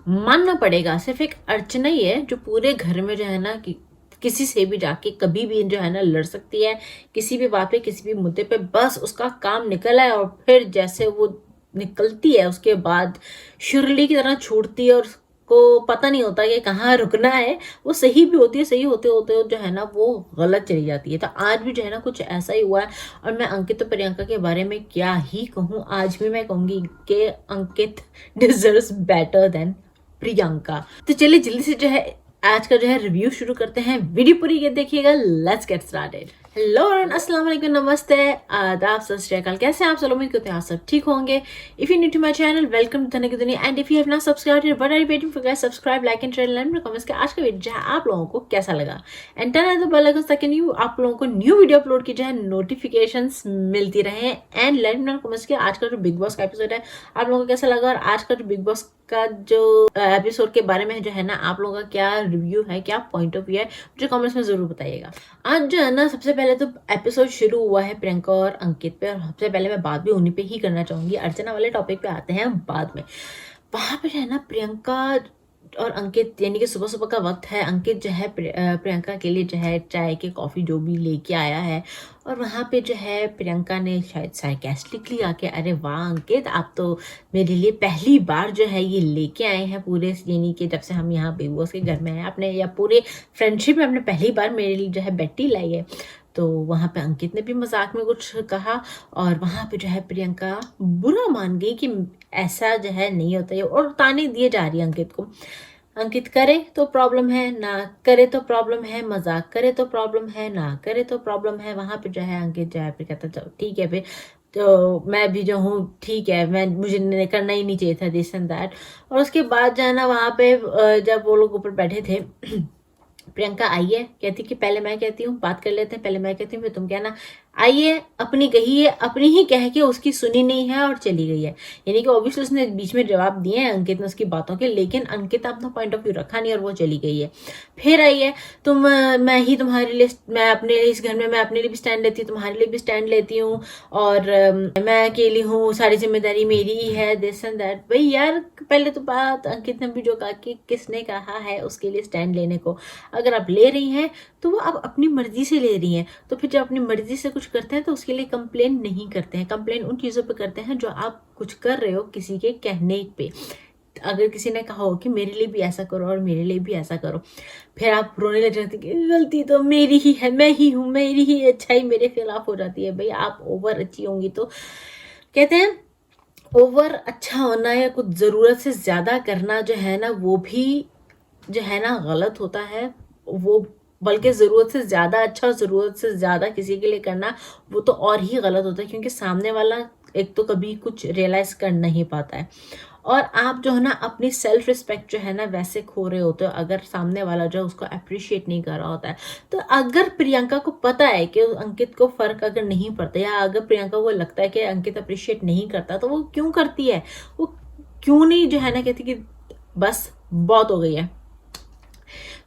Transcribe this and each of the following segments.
मानना पड़ेगा सिर्फ एक अर्चना ही है जो पूरे घर में जो है ना कि किसी से भी जाके कभी भी जो है ना लड़ सकती है, किसी भी बात पे किसी भी मुद्दे पे बस उसका काम निकल आए और फिर जैसे वो निकलती है उसके बाद शुरली की तरह छूटती है और को पता नहीं होता कि कहाँ रुकना है। वो सही भी होती है, सही होते होते जो है ना वो गलत चली जाती है। तो आज भी जो है ना कुछ ऐसा ही हुआ है और मैं अंकित और प्रियंका के बारे में क्या ही कहूँ। आज भी मैं कहूंगी कि अंकित डिजर्व्स बेटर देन प्रियंका। तो चलिए जल्दी से जो है आज का जो है रिव्यू शुरू करते हैं। वीडियो पूरी ये देखिएगा। Let's get started. Hello and अस्सलाम वालेकुम, नमस्ते, आदाब, सत श्री अकाल। कैसे हैं आप सब? उम्मीद करते हैं आप सब ठीक होंगे। If you new to my channel, welcome to Dhani ki Duniya and if you have not subscribed, what are you waiting for guys? Subscribe, like and share, let me know comments के आज का वीडियो जो है आप लोगों को कैसा लगा and turn on the bell icon ताकि न्यू आप लोगों को न्यू वीडियो अपलोड की जो है नोटिफिकेशंस मिलती रहे। And let me know comments के आज का जो बिग बॉस का एपिसोड है आप लोगों को कैसा लगा और आज का जो बिग बॉस का जो एपिसोड के बारे में जो है ना आप लोगों का क्या रिव्यू है, क्या पॉइंट ऑफ व्यू है, मुझे कमेंट्स में जरूर बताइएगा। आज जो है ना सबसे पहले तो एपिसोड शुरू हुआ है प्रियंका और अंकित पे और सबसे पहले मैं बात भी उन्हीं पे ही करना चाहूंगी। अर्चना वाले टॉपिक पे आते हैं बाद में। वहां पे जो है ना प्रियंका और अंकित यानी कि सुबह सुबह का वक्त है। अंकित जो है प्रियंका के लिए जो है चाय के कॉफी जो भी लेके आया है और वहां पे जो है प्रियंका ने शायद सार्केस्टिकली आके, अरे वाह अंकित आप तो मेरे लिए पहली बार जो है ये लेके आए हैं पूरे, यानी कि जब से हम यहाँ बिग बॉस के घर में हैं आपने या पूरे फ्रेंडशिप में आपने पहली बार मेरे लिए जो है बेटी लाई है। तो वहां पे अंकित ने भी मजाक में कुछ कहा और वहां पे जो है प्रियंका बुरा मान गई कि ऐसा जो है नहीं होता है और ताने दिए जा रही है अंकित को। अंकित करे तो प्रॉब्लम है, ना करे तो प्रॉब्लम है, मजाक करे तो प्रॉब्लम है, ना करे तो प्रॉब्लम है। वहां पे जो है अंकित जो है फिर कहता चलो ठीक है फिर तो मैं भी जो हूँ ठीक है, मैं मुझे करना ही नहीं चाहिए था दिस एंड दैट। और उसके बाद जो है ना वहां पे जब वो लोग ऊपर बैठे थे प्रियंका आई है, कहती कि पहले मैं कहती हूँ, बात कर लेते हैं, पहले मैं कहती हूँ फिर तुम कहना। आई है, अपनी कही है, अपनी ही कह के उसकी सुनी नहीं है और चली गई है। यानी कि ऑब्वियसली उसने बीच में जवाब दिए हैं अंकित ने उसकी बातों के, लेकिन अंकित अपना पॉइंट ऑफ व्यू रखा नहीं और वो चली गई है। फिर आई है, मैं ही तुम्हारे लिए, मैं अपने लिए इस घर में मैं अपने लिए भी स्टैंड लेती हूँ, तुम्हारे लिए भी स्टैंड लेती हूँ और मैं अकेली हूँ, सारी जिम्मेदारी मेरी ही है, दिस एंड दैट। भाई यार पहले तो बात अंकित ने भी जो कहा कि किसने कहा है उसके लिए स्टैंड लेने को। अगर आप ले रही हैं तो वो आप अपनी मर्जी से ले रही हैं, तो फिर जब अपनी मर्जी से कुछ करते हैं तो उसके लिए कंप्लेन नहीं करते हैं। कंप्लेन उन चीज़ों पे करते हैं जो आप कुछ कर रहे हो किसी के कहने पे। अगर किसी ने कहा हो कि मेरे लिए भी ऐसा करो और मेरे लिए भी ऐसा करो, फिर आप रोने लग जाते कि गलती तो मेरी ही है, मैं ही हूँ, मेरी ही अच्छाई मेरे खिलाफ हो जाती है। भाई आप ओवर अच्छी होंगी तो कहते हैं ओवर अच्छा होना या कुछ ज़रूरत से ज़्यादा करना जो है ना वो भी जो है ना गलत होता है। वो बल्कि ज़रूरत से ज़्यादा अच्छा और ज़रूरत से ज़्यादा किसी के लिए करना वो तो और ही गलत होता है, क्योंकि सामने वाला एक तो कभी कुछ रियलाइज कर नहीं पाता है और आप जो है ना अपनी सेल्फ रिस्पेक्ट जो है ना वैसे खो रहे होते हो अगर सामने वाला जो है उसको अप्रिशिएट नहीं कर रहा होता है। तो अगर प्रियंका को पता है कि अंकित को फर्क अगर नहीं पड़ता या अगर प्रियंका को लगता है कि अंकित अप्रिशिएट नहीं करता तो वो क्यों करती है? वो क्यों नहीं जो है ना कहती कि बस बहुत हो गई है।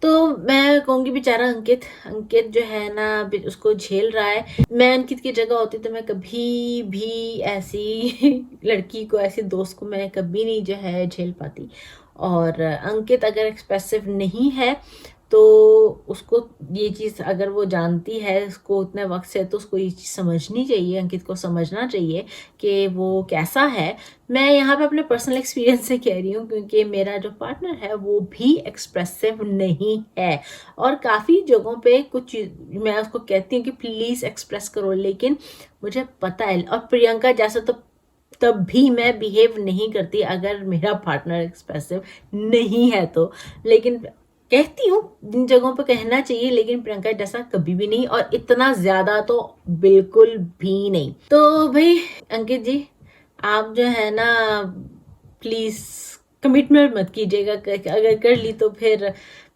तो मैं कहूँगी बेचारा अंकित, अंकित जो है ना उसको झेल रहा है। मैं अंकित की जगह होती तो मैं कभी भी ऐसी लड़की को, ऐसे दोस्त को मैं कभी नहीं जो है झेल पाती। और अंकित अगर एक्सप्रेसिव नहीं है तो उसको ये चीज़ अगर वो जानती है उसको उतने वक्त से, तो उसको ये चीज़ समझनी चाहिए, अंकित को समझना चाहिए कि वो कैसा है। मैं यहाँ पे अपने पर्सनल एक्सपीरियंस से कह रही हूँ क्योंकि मेरा जो पार्टनर है वो भी एक्सप्रेसिव नहीं है और काफ़ी जगहों पे कुछ मैं उसको कहती हूँ कि प्लीज़ एक्सप्रेस करो, लेकिन मुझे पता है और प्रियंका जैसा तो तब भी मैं बिहेव नहीं करती अगर मेरा पार्टनर एक्सप्रेसिव नहीं है तो। लेकिन कहती हूँ जिन जगहों पे कहना चाहिए, लेकिन प्रियंका जैसा कभी भी नहीं और इतना ज्यादा तो बिल्कुल भी नहीं। तो भाई अंकित जी आप जो है ना प्लीज कमिटमेंट मत कीजिएगा, अगर कर ली तो फिर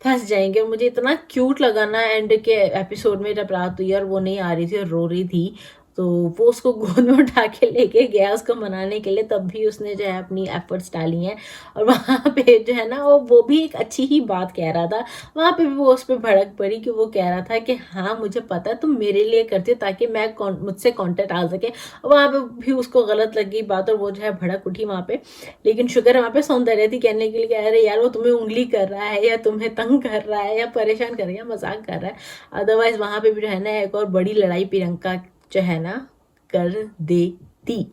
फंस जाएंगे। मुझे इतना क्यूट लगा ना एंड के एपिसोड में जब रात हुई और वो नहीं आ रही थी और रो रही थी तो वो उसको गोद में उठा के लेके गया उसको मनाने के लिए, तब भी उसने जो है अपनी एफर्ट्स डाली हैं। और वहाँ पे जो है ना वो भी एक अच्छी ही बात कह रहा था। वहाँ पे भी वो उस पर भड़क पड़ी कि वो कह रहा था कि हाँ मुझे पता है तुम मेरे लिए करती हो ताकि मैं मुझसे कांटेक्ट आ सके। वहाँ पे भी उसको गलत लग गई बात और वो जो है भड़क उठी वहाँ पे। लेकिन शुक्र है वहाँ पे सौंदर्य थी कहने के लिए कह रहे यार वो तुम्हें उंगली कर रहा है या तुम्हें तंग कर रहा है या परेशान कर रहा है या मजाक कर रहा है। अदरवाइज वहाँ पे भी जो है ना एक और बड़ी लड़ाई प्रियंका जो है ना कर देती।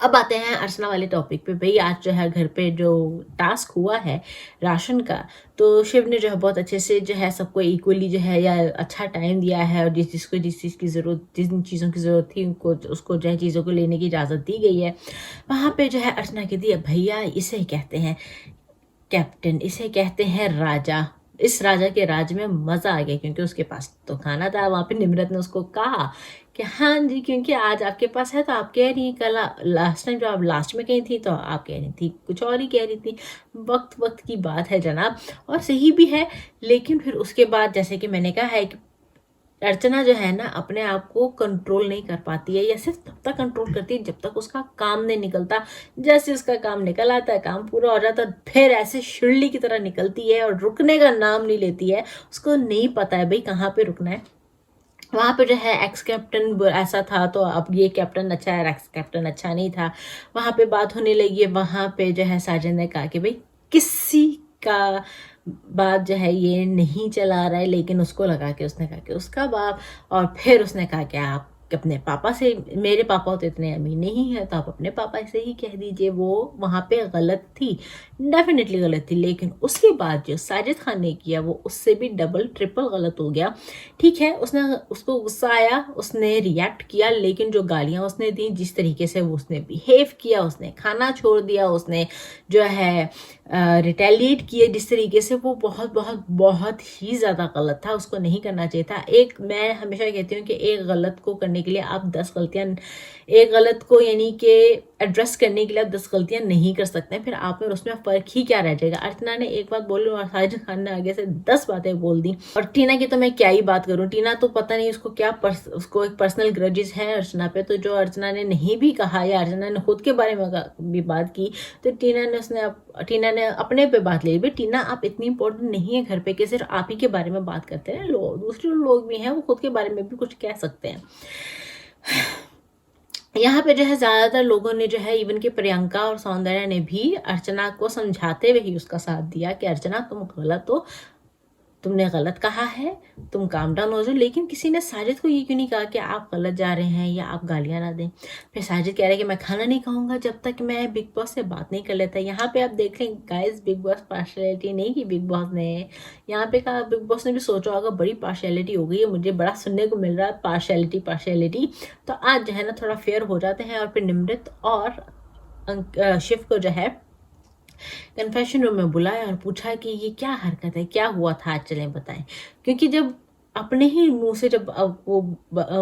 अब आते हैं अर्चना वाले टॉपिक पे। भाई आज जो है घर पे जो टास्क हुआ है राशन का, तो शिव ने जो है बहुत अच्छे से जो है सबको इक्वली जो है या अच्छा टाइम दिया है और जिस चीज़ की ज़रूरत, जिन चीज़ों की ज़रूरत थी उनको उसको जो है चीज़ों को लेने की इजाज़त दी गई है। वहाँ पे जो है अर्चना कहती है भैया इसे कहते हैं कैप्टन, इसे कहते हैं राजा। इस राजा के राज में मजा आ गया क्योंकि उसके पास तो खाना था। वहां पे निम्रत ने उसको कहा कि हाँ जी क्योंकि आज आपके पास है तो आप कह रही हैं, कल लास्ट टाइम जो आप लास्ट में कही थी तो आप कह रही थी कुछ और ही कह रही थी। वक्त वक्त की बात है जनाब, और सही भी है। लेकिन फिर उसके बाद जैसे कि मैंने कहा है कि अर्चना जो है ना अपने आप को कंट्रोल नहीं कर पाती है, या सिर्फ तब तक कंट्रोल करती है जब तक उसका काम नहीं निकलता। जैसे उसका काम निकल आता है, काम पूरा हो जाता है, फिर ऐसे शिरली की तरह निकलती है और रुकने का नाम नहीं लेती है। उसको नहीं पता है भाई कहाँ पे रुकना है। वहां पे जो है एक्स कैप्टन ऐसा था तो अब ये कैप्टन अच्छा है, एक्स कैप्टन अच्छा नहीं था। वहां पे बात होने लगी है। वहां पे जो है साजन ने कहा कि भाई किसी का बात जो है ये नहीं चला रहा है, लेकिन उसको लगा कि उसने कहा कि उसका बाप। और फिर उसने कहा कि आप अपने पापा से, मेरे पापा तो इतने अमीर नहीं है तो आप अपने पापा से ही कह दीजिए। वो वहाँ पे गलत थी, डेफिनेटली गलत थी। लेकिन उसके बाद जो साजिद खान ने किया वो उससे भी डबल ट्रिपल गलत हो गया। ठीक है उसने, उसको गुस्सा आया, उसने रिएक्ट किया, लेकिन जो गालियाँ उसने दी, जिस तरीके से वो उसने बिहेव किया, उसने खाना छोड़ दिया, उसने जो है रिटेलिएट किए जिस तरीके से, वो बहुत बहुत बहुत ही ज़्यादा गलत था। उसको नहीं करना चाहिए था। एक मैं हमेशा कहती हूँ कि एक गलत को करने के लिए आप 10 गलतियाँ, एक गलत को यानी कि एड्रेस करने के लिए आप 10 गलतियाँ नहीं कर सकते। फिर आप में उसमें फ़र्क ही क्या रह जाएगा। अर्चना ने एक बात बोली और साजिद खान ने आगे से 10 बातें बोल दी। और टीना की तो मैं क्या ही बात करूँ। टीना तो पता नहीं उसको क्या उसको एक पर्सनल ग्रजेस है अर्चना पे। तो जो अर्चना ने नहीं भी कहा या अर्चना ने खुद के बारे में भी बात की तो टीना ने अपने पे बात ले ली। टीना आप इतनी इंपॉर्टेंट नहीं है घर पे कि सिर्फ आप ही के बारे में बात करते हैं। लोग दूसरे लोग भी हैं वो खुद के बारे में भी कुछ कह सकते हैं। यहाँ पे जो है ज़्यादातर लोगों ने जो है इवन कि प्रियंका और सौंदर्या ने भी अर्चना को समझाते हुए ही उसका साथ दिया कि अर्चना तुम गलत हो, तुमने गलत कहा है, तुम काम डाउन हो जाओ। लेकिन किसी ने साजिद को ये क्यों नहीं कहा कि आप गलत जा रहे हैं या आप गालियाँ ना दें। फिर साजिद कह रहा है कि मैं खाना नहीं खाऊंगा जब तक मैं बिग बॉस से बात नहीं कर लेता। यहाँ पे आप देख लें गाइस, बिग बॉस पार्शियलिटी नहीं की बिग बॉस ने, यहाँ पे कहा बिग बॉस ने भी सोचा होगा बड़ी पार्शियलिटी हो गई है, मुझे बड़ा सुनने को मिल रहा है पार्शियलिटी। तो आज जो है ना थोड़ा फेयर हो जाते हैं। और फिर निमृत और शिव को जो है कन्फेशन रूम में बुलाया और पूछा कि ये क्या हरकत है, क्या हुआ था, आज चलें बताएं। क्योंकि जब अपने ही मुंह से जब वो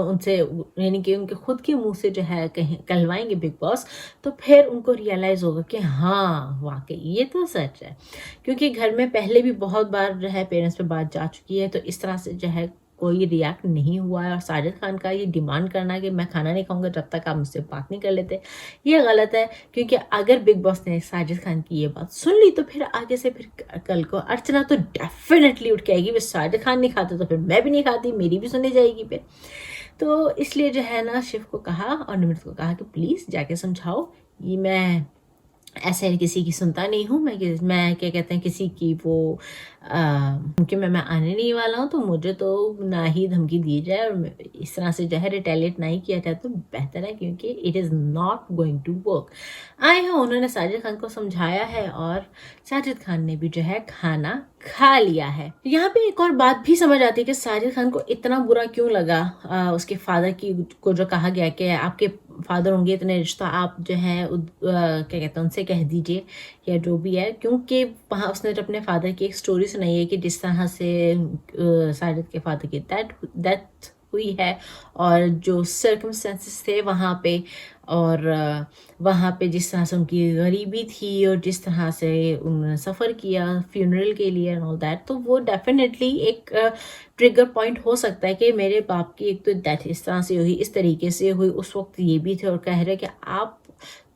उनसे यानी कि उनके खुद के मुंह से जो है कहीं कहलवाएंगे बिग बॉस, तो फिर उनको रियलाइज होगा कि हाँ वाकई ये तो सच है। क्योंकि घर में पहले भी बहुत बार जो है पेरेंट्स पे बात जा चुकी है, तो इस तरह से जो है कोई रिएक्ट नहीं हुआ है। और साजिद खान का ये डिमांड करना कि मैं खाना नहीं खाऊंगा जब तक आप मुझसे बात नहीं कर लेते, ये गलत है। क्योंकि अगर बिग बॉस ने साजिद खान की ये बात सुन ली तो फिर आगे से फिर कल को अर्चना तो डेफिनेटली उठ के आएगी, फिर साजिद खान नहीं खाते तो फिर मैं भी नहीं खाती, मेरी भी सुनी जाएगी फिर। तो इसलिए जो है ना शिव को कहा और निमृत को कहा कि प्लीज़ जाके समझाओ, ये मैं ऐसे किसी की सुनता नहीं हूँ। मैं क्या कहते हैं किसी की वो क्योंकि मैं आने नहीं वाला हूँ, तो मुझे तो ना ही धमकी दी जाए और इस तरह से जो है रिटेलिएट नहीं किया जाए तो बेहतर है, क्योंकि it is not going to work. आए हैं उन्होंने साजिद खान को समझाया है और साजिद खान ने भी जो है खाना खा लिया है। यहाँ पे एक और बात भी समझ आती है कि साजिद खान को इतना बुरा क्यों लगा उसके फादर की को जो कहा गया कि आपके फादर होंगे इतने रिश्ता आप जो है क्या कहते हैं उनसे कह दीजिए या जो भी है। क्योंकि वहाँ उसने अपने फादर की एक स्टोरी सुनाई है कि जिस तरह से साजिद के फादर की डेथ हुई है और जो सर्कमस्टेंसेस थे वहाँ पे, और वहाँ पे जिस तरह से उनकी गरीबी थी और जिस तरह से उन्होंने सफ़र किया फ्यूनरल के लिए एंड ऑल दैट, तो वो डेफिनेटली एक ट्रिगर पॉइंट हो सकता है कि मेरे बाप की एक तो डेथ इस तरह से हुई, इस तरीके से हुई, उस वक्त ये भी थे और कह रहे कि आप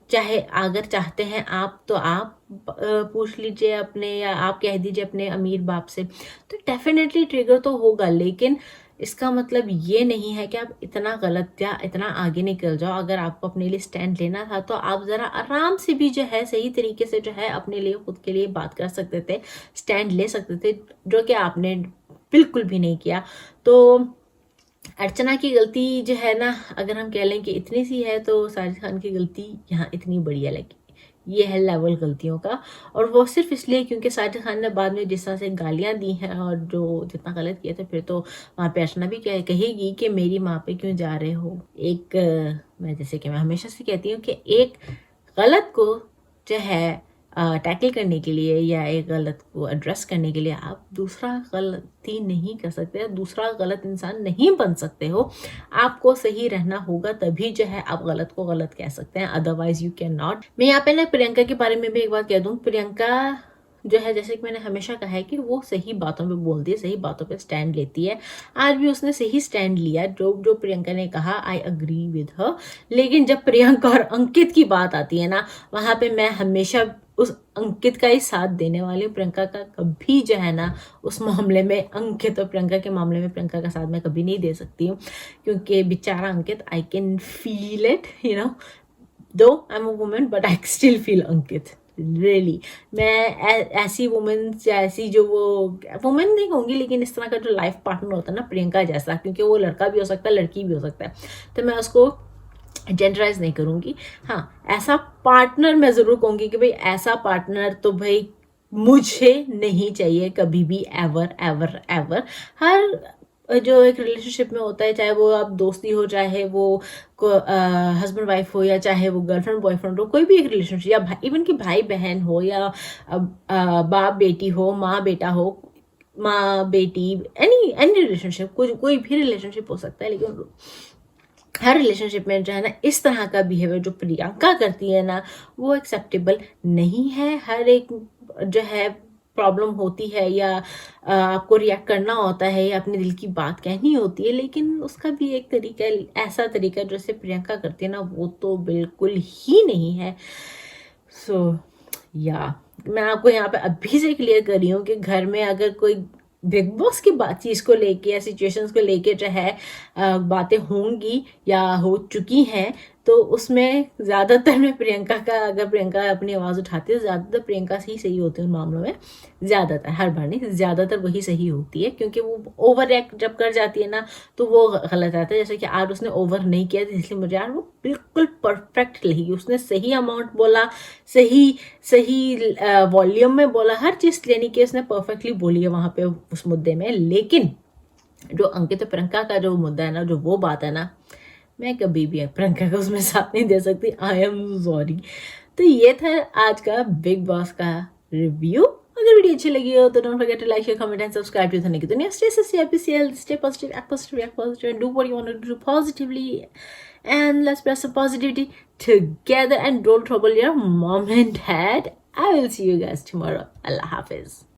चाहे अगर चाहते हैं आप तो आप पूछ लीजिए अपने, या आप कह दीजिए अपने अमीर बाप से, तो डेफिनेटली ट्रिगर तो होगा। लेकिन इसका मतलब ये नहीं है कि आप इतना गलत या इतना आगे निकल जाओ। अगर आपको अपने लिए स्टैंड लेना था तो आप ज़रा आराम से भी जो है सही तरीके से जो है अपने लिए खुद के लिए बात कर सकते थे, स्टैंड ले सकते थे, जो कि आपने बिल्कुल भी नहीं किया। तो अर्चना की गलती जो है ना, अगर हम कह लें कि इतनी सी है, तो साजिद खान की गलती यहाँ इतनी बढ़िया लगी। ये है लेवल गलतियों का, और वो सिर्फ इसलिए क्योंकि साजिद खान ने बाद में जिस तरह से गालियाँ दी हैं और जो जितना गलत किया था, फिर तो वहाँ पे अर्चना भी कहेगी कि मेरी माँ पे क्यों जा रहे हो। एक मैं जैसे कि मैं हमेशा से कहती हूँ कि एक गलत को जो है टैकल करने के लिए या एक गलत को एड्रेस करने के लिए आप दूसरा गलती नहीं कर सकते, दूसरा गलत इंसान नहीं बन सकते हो। आपको सही रहना होगा, तभी जो है आप गलत को गलत कह सकते हैं, अदरवाइज यू कैन नॉट। मैं यहाँ पे ना प्रियंका के बारे में भी एक बात कह दूँ। प्रियंका जो है, जैसे कि मैंने हमेशा कहा है कि वो सही बातों पे बोलती है, सही बातों पे स्टैंड लेती है। आज भी उसने सही स्टैंड लिया, जो जो प्रियंका ने कहा, आई अग्री विद हर। लेकिन जब प्रियंका और अंकित की बात आती है ना, वहाँ पे मैं हमेशा उस अंकित का ही साथ देने वाली हूँ। प्रियंका का कभी जो है ना उस मामले में, अंकित और प्रियंका के मामले में प्रियंका का साथ मैं कभी नहीं दे सकती हूँ, क्योंकि बेचारा Ankit, I can feel it, you know, though I am a woman but I still feel Ankit really. मैं ऐसी वुमेन या ऐसी जो वो वुमेन नहीं कहूँगी, लेकिन इस तरह का जो लाइफ पार्टनर होता है ना प्रियंका जैसा, क्योंकि वो लड़का भी हो सकता है लड़की भी हो सकता है, तो मैं उसको जेंडराइज नहीं करूँगी। हाँ, ऐसा पार्टनर मैं ज़रूर कहूँगी कि भाई ऐसा पार्टनर तो भाई मुझे नहीं चाहिए कभी भी, एवर एवर एवर। हर जो एक रिलेशनशिप में होता है, चाहे वो आप दोस्ती हो, चाहे वो हस्बैंड वाइफ हो, या चाहे वो गर्लफ्रेंड बॉयफ्रेंड हो, कोई भी एक रिलेशनशिप, या इवन कि भाई बहन हो, या बाप बेटी हो, माँ बेटा हो, माँ बेटी, एनी रिलेशनशिप, कोई भी रिलेशनशिप हो सकता है। लेकिन हर रिलेशनशिप में जो है ना इस तरह का बिहेवियर जो प्रियंका करती है ना, वो एक्सेप्टेबल नहीं है। हर एक जो है प्रॉब्लम होती है, या आपको रिएक्ट करना होता है, या अपने दिल की बात कहनी होती है, लेकिन उसका भी एक तरीका, ऐसा तरीका जैसे प्रियंका करती है ना, वो तो बिल्कुल ही नहीं है। सो या मैं आपको यहाँ पे अभी से क्लियर कर रही हूँ कि घर में अगर कोई बिग बॉस की बात चीज़ को लेके या सिचुएशंस को लेके जो है बातें होंगी या हो चुकी हैं, तो उसमें ज़्यादातर में प्रियंका का, अगर प्रियंका अपनी आवाज़ उठाती है, ज़्यादातर प्रियंका से ही सही होती है उन मामलों में। ज़्यादातर, हर बार नहीं, ज़्यादातर वही सही होती है, क्योंकि वो ओवर एक्ट जब कर जाती है ना तो वो गलत आता है। जैसे कि आज उसने ओवर नहीं किया, इसलिए मुझे यार वो बिल्कुल परफेक्ट लगी। उसने सही अमाउंट बोला, सही वॉल्यूम में बोला, हर चीज़ यानी कि उसने परफेक्टली बोली है वहाँ पे उस मुद्दे में। लेकिन जो अंकित और प्रियंका का जो मुद्दा है ना, जो वो बात है ना, मैं कभी भी प्रियंका का उसमें साथ नहीं दे सकती, आई एम सॉरी। तो ये था आज का बिग बॉस का रिव्यू। अगर वीडियो अच्छी लगी हो तो don't forget to like, share, comment and subscribe to Dhani ki Duniya. Stay happy, stay positive, act positive, react positive, and do what you want to do positively, and let's spread some positivity together, and don't trouble your mom and dad. I will see you guys tomorrow. Allah Hafiz.